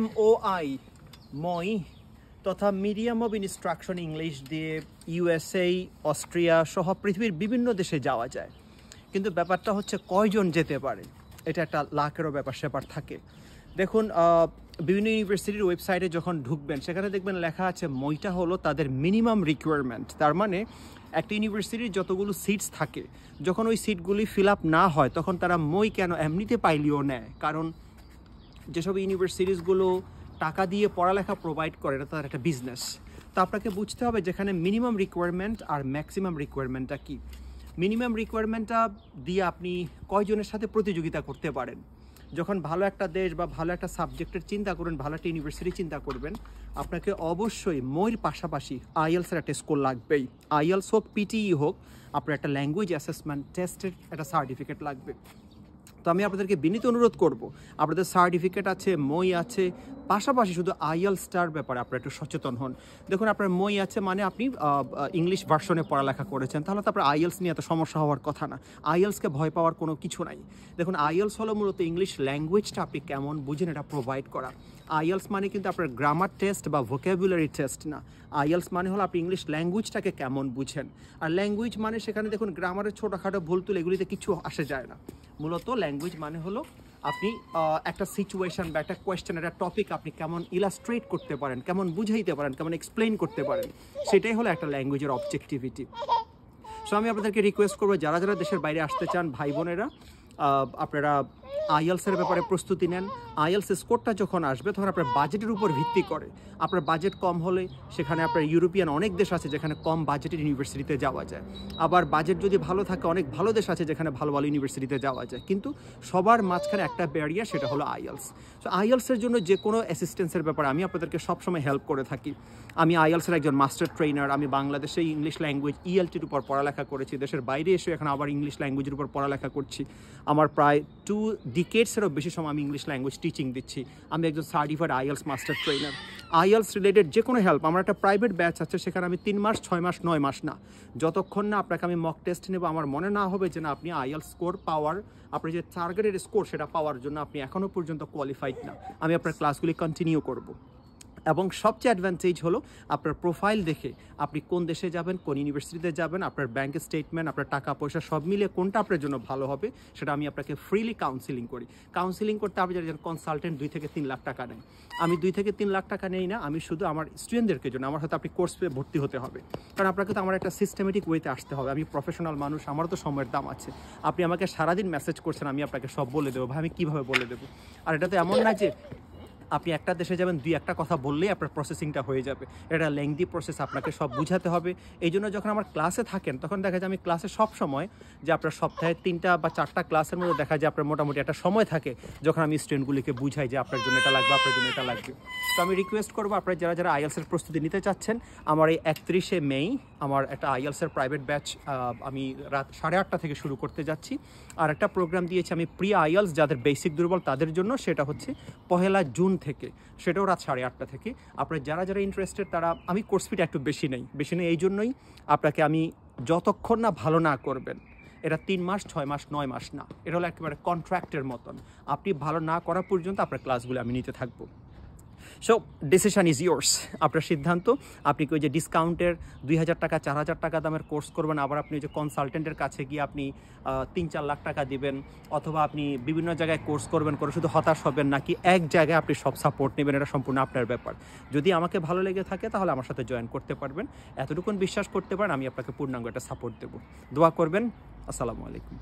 MOI মই তথা medium of instruction English দিয়ে USA, অস্ট্রিয়া সহ পৃথিবীর বিভিন্ন দেশে যাওয়া যায়, কিন্তু ব্যাপারটা হচ্ছে কয়জন যেতে পারে, এটা একটা লাখেরও ব্যাপার থাকে। দেখুন, বিভিন্ন ইউনিভার্সিটির ওয়েবসাইটে যখন ঢুকবেন সেখানে দেখবেন লেখা আছে মইটা হলো তাদের মিনিমাম রিকোয়ারমেন্ট। তার মানে একটা ইউনিভার্সিটির যতগুলো সিটস থাকে, যখন ওই সিটগুলি ফিল আপ না হয় তখন তারা মই কেন এমনিতে পাইলেও নেয়, কারণ যেসব ইউনিভার্সিটিসগুলো টাকা দিয়ে পড়ালেখা প্রোভাইড করে এটা তাদের একটা বিজনেস। তো আপনাকে বুঝতে হবে যেখানে মিনিমাম রিকোয়ারমেন্ট আর ম্যাক্সিমাম রিকোয়ারমেন্টটা কী। মিনিমাম রিকোয়ারমেন্টটা দিয়ে আপনি কয়জনের সাথে প্রতিযোগিতা করতে পারেন। যখন ভালো একটা দেশ বা ভালো একটা সাবজেক্টের চিন্তা করবেন, ভালো একটা ইউনিভার্সিটি চিন্তা করবেন, আপনাকে অবশ্যই মইয়ের পাশাপাশি আইএলসের একটা স্কোর লাগবেই। আইএলস হোক, পিটিই হোক, আপনার একটা ল্যাঙ্গুয়েজ অ্যাসেসমেন্ট টেস্টের একটা সার্টিফিকেট লাগবে। তো আমি আপনাদেরকে বিনীত অনুরোধ করব, আপনাদের সার্টিফিকেট আছে, মই আছে, পাশাপাশি শুধু আইএলসটার ব্যাপারে আপনারা একটু সচেতন হন। দেখুন, আপনার মই আছে মানে আপনি ইংলিশ ভার্সনে পড়ালেখা করেছেন, তাহলে তো আপনার আইএলস নিয়ে এত সমস্যা হওয়ার কথা না। আইএলসকে ভয় পাওয়ার কোনো কিছু নাই। দেখুন, আইএলস হলো মূলত ইংলিশ ল্যাঙ্গুয়েজটা আপনি কেমন বুঝেন এটা প্রোভাইড করা। আইএলস মানে কিন্তু আপনার গ্রামার টেস্ট বা ভোকাবুলারি টেস্ট না। আইএলস মানে হলো আপনি ইংলিশ ল্যাঙ্গুয়েজটাকে কেমন বুঝেন। আর ল্যাঙ্গুয়েজ মানে সেখানে দেখুন গ্রামারের ছোটোখাটো ভুল তুল এগুলিতে কিছু আসে যায় না। মূলত ল্যাঙ্গুয়েজ মানে হলো আপনি একটা সিচুয়েশন বা একটা কোয়েশ্চেন, একটা টপিক আপনি কেমন ইলাস্ট্রেট করতে পারেন, কেমন বুঝাইতে পারেন, কেমন এক্সপ্লেইন করতে পারেন, সেটাই হলো একটা ল্যাঙ্গুয়েজের অবজেক্টিভিটি। সো আমি আপনাদেরকে রিকোয়েস্ট করবো, যারা যারা দেশের বাইরে আসতে চান ভাই বোনেরা, আপনারা আইএলসের ব্যাপারে প্রস্তুতি নেন। আইএলস স্কোরটা যখন আসবে তখন আপনার বাজেটের উপর ভিত্তি করে, আপনার বাজেট কম হলে সেখানে আপনার ইউরোপিয়ান অনেক দেশ আছে যেখানে কম বাজেটের ইউনিভার্সিটিতে যাওয়া যায়। আবার বাজেট যদি ভালো থাকে অনেক ভালো দেশ আছে যেখানে ভালো ভালো ইউনিভার্সিটিতে যাওয়া যায়, কিন্তু সবার মাঝখানে একটা ব্যারিয়ার, সেটা হলো আইএলস। সো আইএলসের জন্য যে কোনো অ্যাসিস্ট্যান্সের ব্যাপারে আমি আপনাদেরকে সবসময় হেল্প করে থাকি। আমি আইএলসের একজন মাস্টার ট্রেনার। আমি বাংলাদেশে ইংলিশ ল্যাঙ্গুয়েজ ELTর উপর পড়ালেখা করেছি, দেশের বাইরে এসে এখন আবার ইংলিশ ল্যাঙ্গুয়েজের উপর পড়ালেখা করছি। আমার প্রায় 2 ডিকেডসেরও বেশি সময় আমি ইংলিশ ল্যাঙ্গুয়েজ টিচিং দিচ্ছি। আমি একজন certified IELTS master trainer. IELTS related যে কোনো হেল্প, আমার একটা প্রাইভেট ব্যাচ আছে, সেখানে আমি 3 মাস, 6 মাস, 9 মাস না, যতক্ষণ না আপনাকে আমি মক টেস্ট নেব, আমার মনে না হবে যে না আপনি আইএলস স্কোর পাওয়ার, আপনার যে টার্গেটেড স্কোর সেটা পাওয়ার জন্য আপনি এখনও পর্যন্ত কোয়ালিফাইড না, আমি আপনার ক্লাসগুলি কন্টিনিউ করব। এবং সবচেয়ে অ্যাডভান্টেজ হলো আপনার প্রোফাইল দেখে আপনি কোন দেশে যাবেন, কোন ইউনিভার্সিটিতে যাবেন, আপনার ব্যাঙ্ক স্টেটমেন্ট, আপনার টাকা পয়সা সব মিলিয়ে কোনটা আপনার জন্য ভালো হবে সেটা আমি আপনাকে ফ্রিলি কাউন্সিলিং করি। কাউন্সিলিং করতে আপনি যারা কনসালটেন্ট 2 থেকে 3 লাখ টাকা নেয়, আমি 2 থেকে 3 লাখ টাকা নেই না। আমি শুধু আমার স্টুডেন্টদেরকে জন্য, আমার হয়তো আপনি কোর্স পেয়ে ভর্তি হতে হবে, কারণ আপনাকে তো আমার একটা সিস্টেমেটিক ওয়েতে আসতে হবে। আমি প্রফেশনাল মানুষ, আমারও তো সময়ের দাম আছে। আপনি আমাকে সারাদিন মেসেজ করছেন, আমি আপনাকে সব বলে দেবো, ভাই আমি কীভাবে বলে দেবো। আর এটা তো এমন না যে আপনি একটা দেশে যাবেন 2-1টা কথা বললেই আপনার প্রসেসিংটা হয়ে যাবে। এটা লেংদি প্রসেস, আপনাকে সব বুঝাতে হবে। এই জন্য যখন আমার ক্লাসে থাকেন তখন দেখা যায় আমি ক্লাসে সব সময়, যে আপনার সপ্তাহে 3টা বা 4টা ক্লাসের মধ্যে দেখা যায় আপনার মোটামুটি একটা সময় থাকে যখন আমি স্টুডেন্টগুলিকে বুঝাই যে আপনার জন্য এটা লাগবে, আপনার জন্য এটা লাগবে। তো আমি রিকোয়েস্ট করবো আপনারা যারা যারা আইএলসের প্রস্তুতি নিতে চাচ্ছেন, আমার এই 31শে মে আমার একটা আইএলসের প্রাইভেট ব্যাচ আমি রাত 8:30 থেকে শুরু করতে যাচ্ছি। আর একটা প্রোগ্রাম দিয়েছি আমি প্রি আইএলস, যাদের বেসিক দুর্বল তাদের জন্য, সেটা হচ্ছে 1 জুন থেকে, সেটাও রাত 8:30 থেকে। আপনারা যারা যারা ইন্টারেস্টেড তারা, আমি কোর্স ফিটা একটু বেশি নেই এই জন্যই আপনাকে আমি যতক্ষণ না ভালো না করবেন, এটা 3 মাস, 6 মাস, 9 মাস না, এটা হলো একেবারে কন্ট্রাক্টের মতন, আপনি ভালো না করা পর্যন্ত আপনার ক্লাসগুলো আমি নিতে থাকবো। সো ডিসিশন ইজ ইয়োর্স, আপনার সিদ্ধান্ত। আপনি কি ওই যে ডিসকাউন্টের 2000 টাকা 4000 টাকা দামের কোর্স করবেন, আবার আপনি ওই যে কনসালটেন্টের কাছে গিয়ে আপনি 3-4 লাখ টাকা দিবেন, অথবা আপনি বিভিন্ন জায়গায় কোর্স করবেন, করে শুধু হতাশ হবেন, নাকি এক জায়গায় আপনি সব সাপোর্ট নেবেন, এটা সম্পূর্ণ আপনার ব্যাপার। যদি আমাকে ভালো লেগে থাকে তাহলে আমার সাথে জয়েন করতে পারবেন, এতটুকুন বিশ্বাস করতে পারেন আমি আপনাকে পূর্ণাঙ্গ একটা সাপোর্ট দেবো। দোয়া করবেন। আসসালামু আলাইকুম।